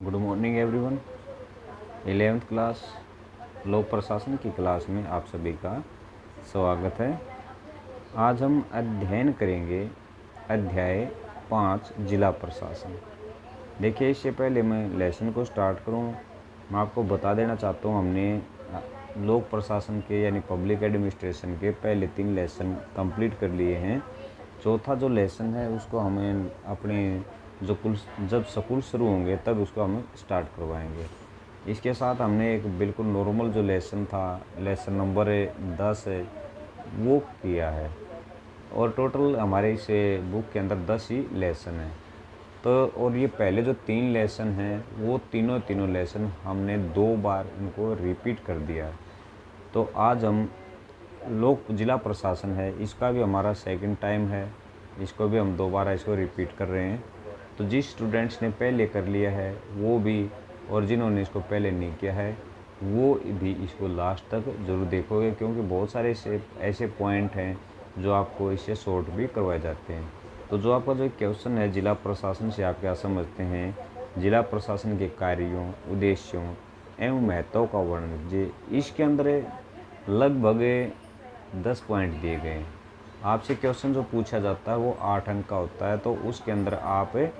Good morning everyone. 11th class लोक प्रशासन की क्लास में आप सभी का स्वागत है। आज हम अध्ययन करेंगे अध्याय 5 जिला प्रशासन। देखिए, इससे पहले मैं लेसन को स्टार्ट करूं, मैं आपको बता देना चाहता हूं हमने लोक प्रशासन के यानी पब्लिक एडमिनिस्ट्रेशन के पहले 3 लेसन कंप्लीट कर लिए हैं। चौथा जो लेसन है उसको हमें अपने जब स्कूल शुरू होंगे तब उसको हम स्टार्ट करवाएंगे। इसके साथ हमने एक बिल्कुल नॉर्मल जो लेसन था, लेसन नंबर 10 है, वो किया है। और टोटल हमारे इस बुक के अंदर 10 ही लेसन हैं। तो और ये पहले जो 3 लेसन हैं वो तीनों लेसन हमने 2 बार इनको रिपीट कर दिया है। तो आज हम लोक जिला प्रशासन है, इसका भी हमारा सेकंड टाइम है, इसको भी हम दोबारा इसको रिपीट कर रहे हैं। तो जिस स्टूडेंट्स ने पहले कर लिया है वो भी, और जिन्होंने इसको पहले नहीं किया है वो भी इसको लास्ट तक ज़रूर देखोगे, क्योंकि बहुत सारे ऐसे पॉइंट हैं जो आपको इससे शॉर्ट भी करवाए जाते हैं। तो जो आपका जो क्वेश्चन है, जिला प्रशासन से आप क्या समझते हैं, जिला प्रशासन के कार्यों, उद्देश्यों एवं महत्व का वर्णन कीजिए। इसके अंदर लगभग 10 पॉइंट दिए गए हैं। आपसे क्वेश्चन जो पूछा जाता है वो 8 अंक का होता है, तो उसके अंदर आप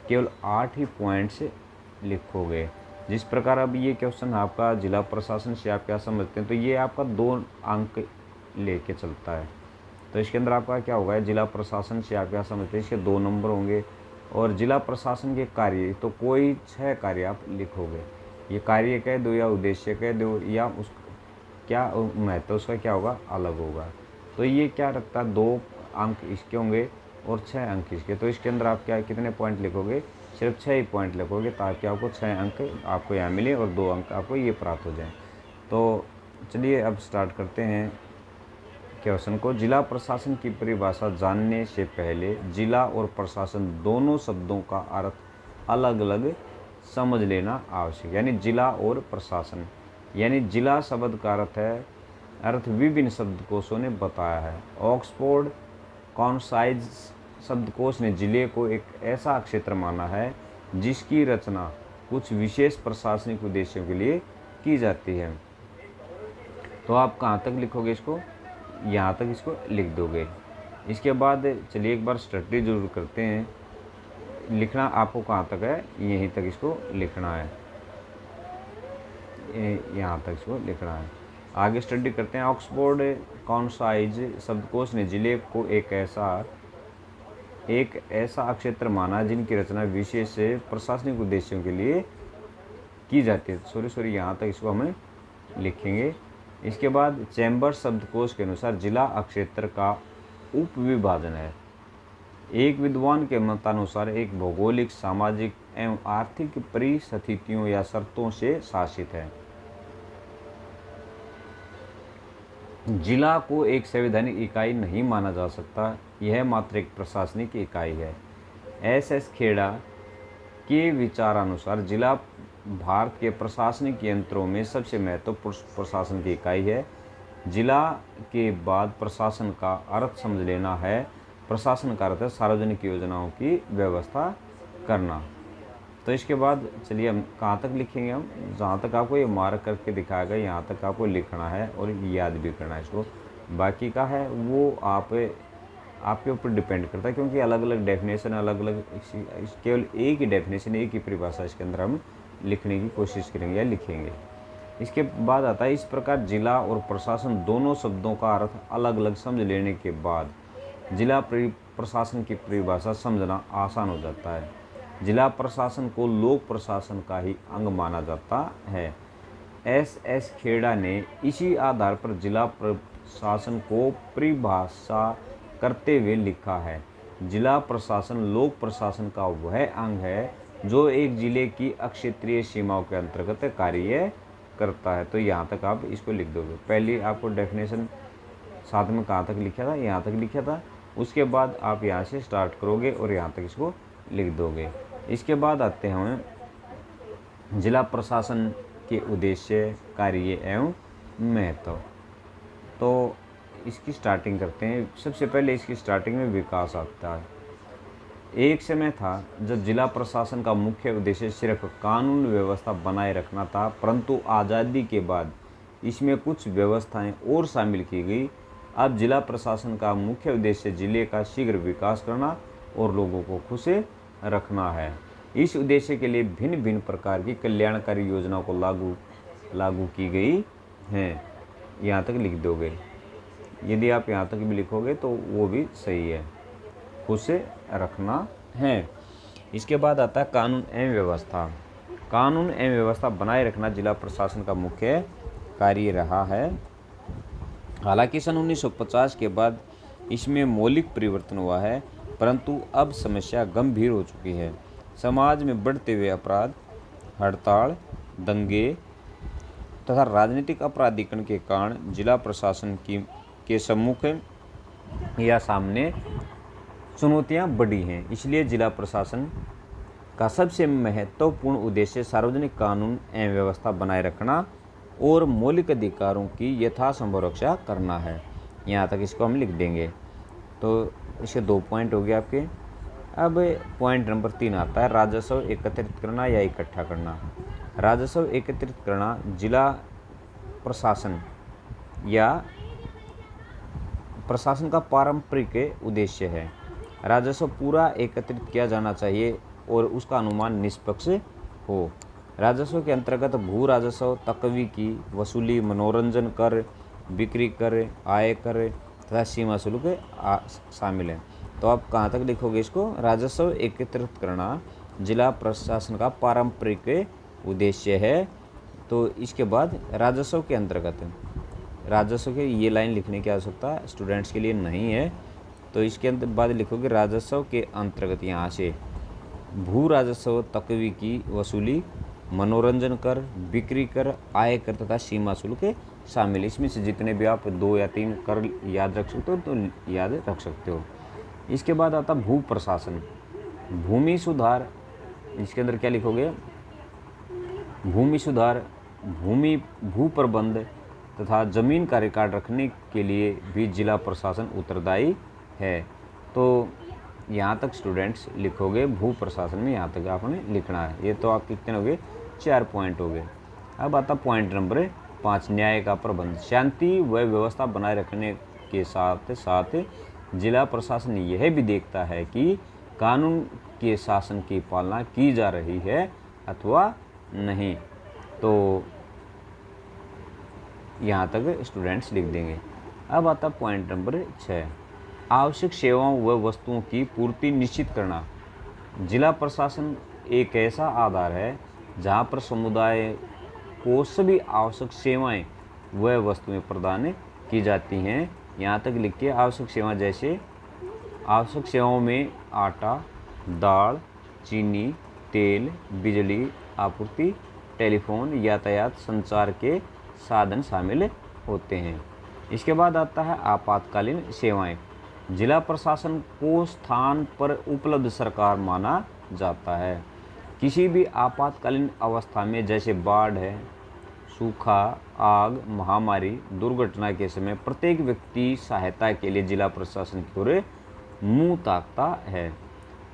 केवल 8 ही पॉइंट्स लिखोगे। जिस प्रकार अब ये क्वेश्चन आपका जिला प्रशासन से आप क्या समझते हैं, तो ये आपका 2 अंक लेके चलता है। तो इसके अंदर आपका क्या होगा, जिला प्रशासन से आप क्या समझते हैं, इसके 2 नंबर होंगे। और जिला प्रशासन के कार्य, तो कोई 6 कार्य आप लिखोगे। ये कार्य कह दो या उद्देश्य कह दो या उस क्या महत्व उसका क्या होगा, अलग होगा। तो ये क्या रखता है, 2 अंक इसके होंगे और 6 अंक इसके। तो इसके अंदर आप क्या कितने पॉइंट लिखोगे, सिर्फ 6 ही पॉइंट लिखोगे, ताकि आपको 6 अंक आपको यहाँ मिले और 2 अंक आपको ये प्राप्त हो जाए। तो चलिए अब स्टार्ट करते हैं क्वेश्चन को। जिला प्रशासन की परिभाषा जानने से पहले जिला और प्रशासन दोनों शब्दों का अर्थ अलग अलग समझ लेना आवश्यक। यानी जिला और प्रशासन, यानी जिला शब्द का अर्थ विभिन्न शब्दकोशों ने बताया है। ऑक्सफोर्ड कॉन्साइज शब्दकोश ने जिले को एक ऐसा क्षेत्र माना है जिसकी रचना कुछ विशेष प्रशासनिक उद्देश्यों के लिए की जाती है। तो आप कहाँ तक लिखोगे इसको, यहाँ तक इसको लिख दोगे। इसके बाद चलिए एक बार स्टडी जरूर करते हैं। लिखना आपको कहाँ तक है, यहीं तक इसको लिखना है, यहाँ तक इसको लिखना है। आगे स्टडी करते हैं। ऑक्सफोर्ड कॉन्साइज शब्दकोश ने जिले को एक ऐसा क्षेत्र माना जिनकी रचना विशेष प्रशासनिक उद्देश्यों के लिए की जाती है। सॉरी यहाँ तक इसको हमें लिखेंगे। इसके बाद चैम्बर शब्दकोश के अनुसार जिला क्षेत्र का उपविभाजन है। एक विद्वान के मतानुसार एक भौगोलिक, सामाजिक एवं आर्थिक परिस्थितियों या शर्तों से शासित है। जिला को एक संवैधानिक इकाई नहीं माना जा सकता, यह मात्र एक प्रशासनिक इकाई है। एस खेड़ा के विचारानुसार जिला भारत के प्रशासनिक यंत्रों में सबसे महत्वपूर्ण प्रशासन की इकाई है। जिला के बाद प्रशासन का अर्थ समझ लेना है। प्रशासन का अर्थ है सार्वजनिक योजनाओं की व्यवस्था करना। तो इसके बाद चलिए हम कहाँ तक लिखेंगे, हम जहाँ तक आपको ये मार्क करके दिखाया गया यहाँ तक आपको लिखना है और याद भी करना है इसको। बाकी का है वो आपके ऊपर डिपेंड करता है, क्योंकि अलग अलग डेफिनेशन, अलग अलग केवल एक ही डेफिनेशन, एक ही परिभाषा इसके अंदर हम लिखने की कोशिश करेंगे या लिखेंगे। इसके बाद आता है, इस प्रकार जिला और प्रशासन दोनों शब्दों का अर्थ अलग अलग समझ लेने के बाद जिला प्रशासन की परिभाषा समझना आसान हो जाता है। जिला प्रशासन को लोक प्रशासन का ही अंग माना जाता है। एस खेड़ा ने इसी आधार पर जिला प्रशासन को परिभाषा करते हुए लिखा है, जिला प्रशासन लोक प्रशासन का वह अंग है जो एक जिले की क्षेत्रीय सीमाओं के अंतर्गत कार्य करता है। तो यहाँ तक आप इसको लिख दोगे। पहले आपको डेफिनेशन साथ में कहाँ तक लिखा था, यहाँ तक लिखा था। उसके बाद आप यहाँ से स्टार्ट करोगे और यहाँ तक इसको लिख दोगे। इसके बाद आते हैं जिला प्रशासन के उद्देश्य, कार्य एवं महत्व। तो इसकी स्टार्टिंग करते हैं। सबसे पहले इसकी स्टार्टिंग में विकास आता है। एक समय था जब जिला प्रशासन का मुख्य उद्देश्य सिर्फ कानून व्यवस्था बनाए रखना था, परंतु आज़ादी के बाद इसमें कुछ व्यवस्थाएं और शामिल की गई। अब जिला प्रशासन का मुख्य उद्देश्य जिले का शीघ्र विकास करना और लोगों को खुश रखना है। इस उद्देश्य के लिए भिन्न भिन्न प्रकार की कल्याणकारी योजनाओं को लागू की गई हैं। यहाँ तक लिख दोगे। यदि आप यहाँ तक भी लिखोगे तो वो भी सही है, खुश रखना है। इसके बाद आता है कानून एवं व्यवस्था। कानून एवं व्यवस्था बनाए रखना जिला प्रशासन का मुख्य कार्य रहा है। हालांकि सन 1950 के बाद इसमें मौलिक परिवर्तन हुआ है, परंतु अब समस्या गंभीर हो चुकी है। समाज में बढ़ते हुए अपराध, हड़ताल, दंगे तथा राजनीतिक अपराधीकरण के कारण जिला प्रशासन के सम्मुख या सामने चुनौतियां बढ़ी हैं। इसलिए जिला प्रशासन का सबसे महत्वपूर्ण उद्देश्य सार्वजनिक कानून एवं व्यवस्था बनाए रखना और मौलिक अधिकारों की यथासंभव रक्षा करना है। यहाँ तक इसको हम लिख देंगे। तो इसके 2 पॉइंट हो गए आपके। अब पॉइंट नंबर 3 आता है राजस्व एकत्रित करना या इकट्ठा करना। राजस्व एकत्रित करना जिला प्रशासन या प्रशासन का पारंपरिक उद्देश्य है। राजस्व पूरा एकत्रित किया जाना चाहिए और उसका अनुमान निष्पक्ष हो। राजस्व के अंतर्गत भू राजस्व, तकवी की वसूली, मनोरंजन कर, बिक्री कर, आय कर तथा सीमा शुल्क शामिल है। तो आप कहाँ तक लिखोगे इसको? राजस्व एकत्रित करना जिला प्रशासन का पारंपरिक उद्देश्य है। तो इसके बाद राजस्व के अंतर्गत, राजस्व के ये लाइन लिखने की आवश्यकता स्टूडेंट्स के लिए नहीं है। तो इसके अंदर बाद लिखोगे राजस्व के अंतर्गत यहाँ से भू राजस्व, तकवी की वसूली, मनोरंजन कर, बिक्री कर, आय कर तथा सीमा शुल्क शामिल। इसमें से जितने भी आप 2 या 3 कर याद रख सकते हो तो याद रख सकते हो। इसके बाद आता भू प्रशासन, भूमि सुधार। इसके अंदर क्या लिखोगे? भूमि सुधार, भू प्रबंध तथा जमीन का रिकॉर्ड रखने के लिए भी जिला प्रशासन उत्तरदायी है। तो यहाँ तक स्टूडेंट्स लिखोगे भू प्रशासन में, यहाँ तक आपने लिखना है। ये तो आपके कितने हो गए? 4 पॉइंट हो गए। अब आता पॉइंट नंबर 5 न्याय का प्रबंध। शांति व व्यवस्था बनाए रखने के साथ साथ जिला प्रशासन यह भी देखता है कि कानून के शासन की पालना की जा रही है अथवा नहीं। तो यहाँ तक स्टूडेंट्स लिख देंगे। अब आता पॉइंट नंबर 6 आवश्यक सेवाओं व वस्तुओं की पूर्ति निश्चित करना। जिला प्रशासन एक ऐसा आधार है जहाँ पर समुदाय को सभी आवश्यक सेवाएं व वस्तुएं प्रदान की जाती हैं। यहाँ तक लिखिए आवश्यक सेवा, जैसे आवश्यक सेवाओं में आटा, दाल, चीनी, तेल, बिजली आपूर्ति, टेलीफोन, यातायात, संचार के साधन शामिल होते हैं। इसके बाद आता है आपातकालीन सेवाएं। जिला प्रशासन को स्थान पर उपलब्ध सरकार माना जाता है। किसी भी आपातकालीन अवस्था में, जैसे बाढ़ है, सूखा, आग, महामारी, दुर्घटना के समय प्रत्येक व्यक्ति सहायता के लिए जिला प्रशासन की ओर मुँह ताकता है।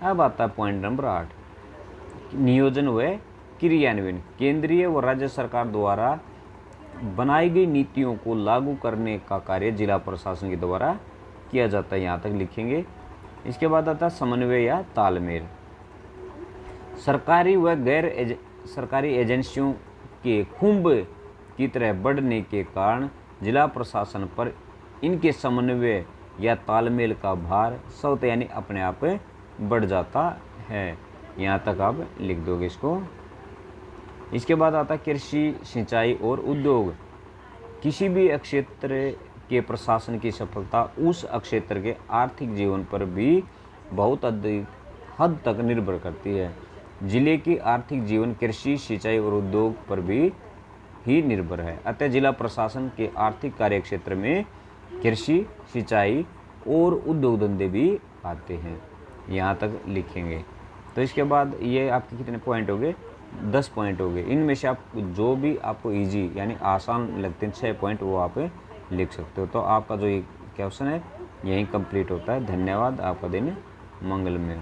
अब आता है पॉइंट नंबर 8 नियोजन व क्रियान्वयन। केंद्रीय व राज्य सरकार द्वारा बनाई गई नीतियों को लागू करने का कार्य जिला प्रशासन के द्वारा किया जाता है। यहाँ तक लिखेंगे। इसके बाद आता है समन्वय या तालमेल। सरकारी व गैर सरकारी एजेंसियों के कुंभ की तरह बढ़ने के कारण जिला प्रशासन पर इनके समन्वय या तालमेल का भार स्वतः यानी अपने आप बढ़ जाता है। यहाँ तक आप लिख दोगे इसको। इसके बाद आता है कृषि, सिंचाई और उद्योग। किसी भी क्षेत्र के प्रशासन की सफलता उस क्षेत्र के आर्थिक जीवन पर भी बहुत अधिक हद तक निर्भर करती है। जिले की आर्थिक जीवन कृषि, सिंचाई और उद्योग पर भी ही निर्भर है। अतः जिला प्रशासन के आर्थिक कार्य क्षेत्र में कृषि, सिंचाई और उद्योग धंधे भी आते हैं। यहाँ तक लिखेंगे। तो इसके बाद ये आपके कितने पॉइंट हो गए? 10 पॉइंट हो गए। इनमें से आप जो भी आपको इजी यानी आसान लगते हैं 6 पॉइंट वो आप लिख सकते हो। तो आपका जो ये क्वेश्चन है यहीं कंप्लीट होता है। धन्यवाद। आपका दिन मंगलमय।